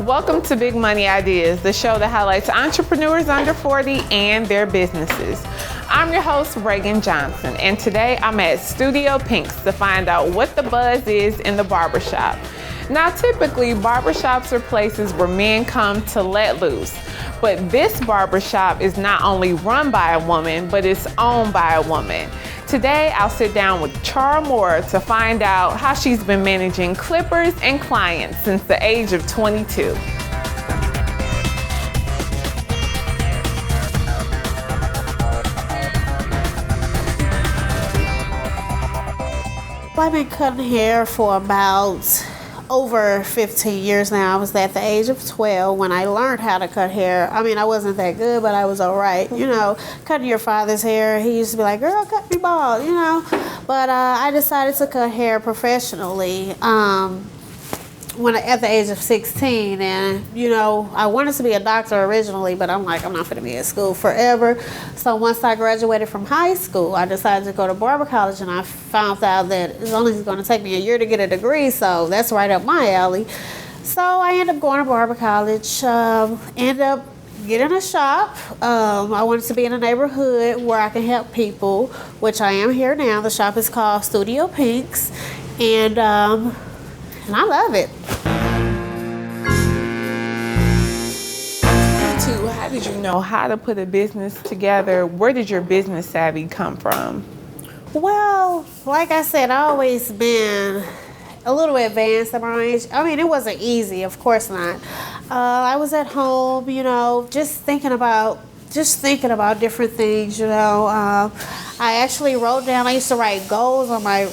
Welcome to Big Money Ideas, the show that highlights entrepreneurs under 40 and their businesses. I'm your host, Reagan Johnson, and today I'm at Studio Pinkz to find out what the buzz is in the barbershop. Now, typically, barbershops are places where men come to let loose, but this barbershop is not only run by a woman, but it's owned by a woman. Today, I'll sit down with Chara Moore to find out how she's been managing clippers and clients since the age of 22. I've been cutting hair for about over 15 years now. I was at the age of 12 when I learned how to cut hair. I mean, I wasn't that good, but I was all right. You know, cutting your father's hair, he used to be like, girl, cut me bald, you know. But I decided to cut hair professionally at the age of 16. And, you know, I wanted to be a doctor originally, but I'm like, I'm not going to be in school forever. So once I graduated from high school, I decided to go to barber college, and I found out that it's only going to take me a year to get a degree, so that's right up my alley. So I ended up going to barber college, ended up getting a shop. I wanted to be in a neighborhood where I can help people, which I am here now. The shop is called Studio Pinkz, and I love it. How did you know how to put a business together? Where did your business savvy come from? Well, like I said, I always been a little advanced at my age. I mean, it wasn't easy, of course not. I was at home, you know, just thinking about different things, you know. I actually wrote down, I used to write goals on my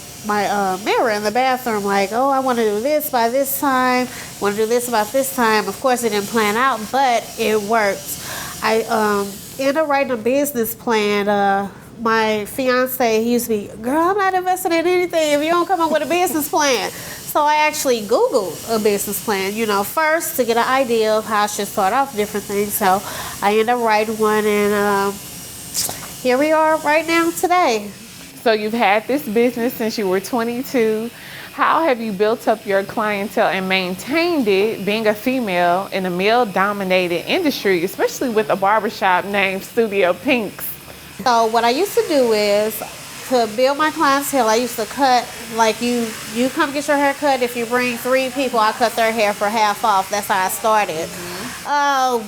mirror in the bathroom, like, oh, I want to do this by this time, want to do this about this time. Of course, it didn't plan out, but it worked. I ended up writing a business plan. My fiance, he used to be, girl, I'm not investing in anything if you don't come up with a business plan. So I actually Googled a business plan, you know, first to get an idea of how I should start off different things. So I ended up writing one, and here we are right now today. So you've had this business since you were 22. How have you built up your clientele and maintained it, being a female in a male-dominated industry, especially with a barbershop named Studio Pinkz? So what I used to do is, to build my clientele, I used to cut, like you come get your hair cut. If you bring 3 people, I cut their hair for half off. That's how I started,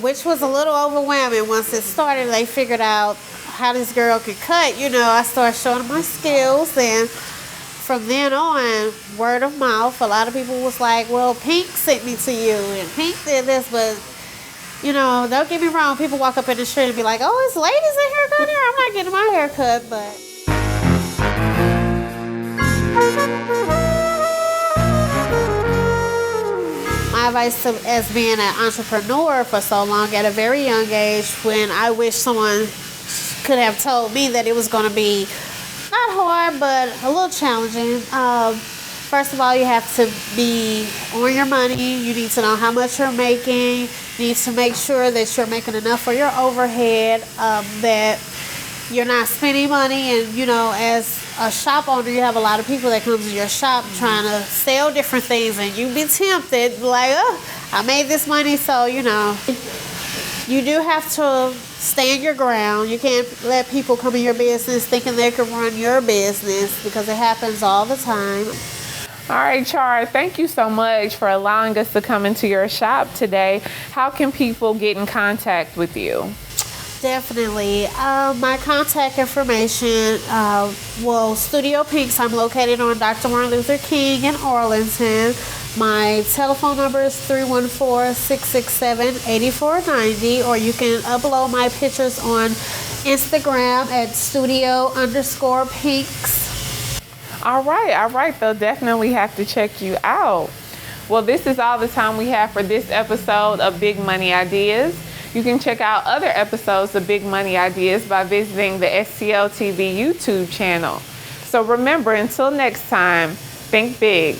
which was a little overwhelming. Once it started, they figured out how this girl could cut. You know, I started showing them my skills, and from then on, word of mouth, a lot of people was like, well, Pink sent me to you, and Pink did this, but you know, don't get me wrong, people walk up in the street and be like, oh, it's ladies in hair cut here? I'm not getting my hair cut, but my advice as being an entrepreneur for so long at a very young age, when I wish someone could have told me that it was going to be not hard, but a little challenging. First of all, you have to be on your money. You need to know how much you're making. You need to make sure that you're making enough for your overhead, that you're not spending money. And, you know, as a shop owner, you have a lot of people that come to your shop trying to sell different things, and you be tempted, like, oh, I made this money, so, you know. You do have to stand your ground. You can't let people come in your business thinking they can run your business, because it happens all the time. All right, Chara, thank you so much for allowing us to come into your shop today. How can people get in contact with you? Definitely. My contact information, Studio Pinkz, I'm located on Dr. Martin Luther King in Arlington. My telephone number is 314-667-8490, or you can upload my pictures on Instagram at studio_Pinkz. All right. They'll definitely have to check you out. Well, this is all the time we have for this episode of Big Money Ideas. You can check out other episodes of Big Money Ideas by visiting the STL TV YouTube channel. So remember, until next time, think big.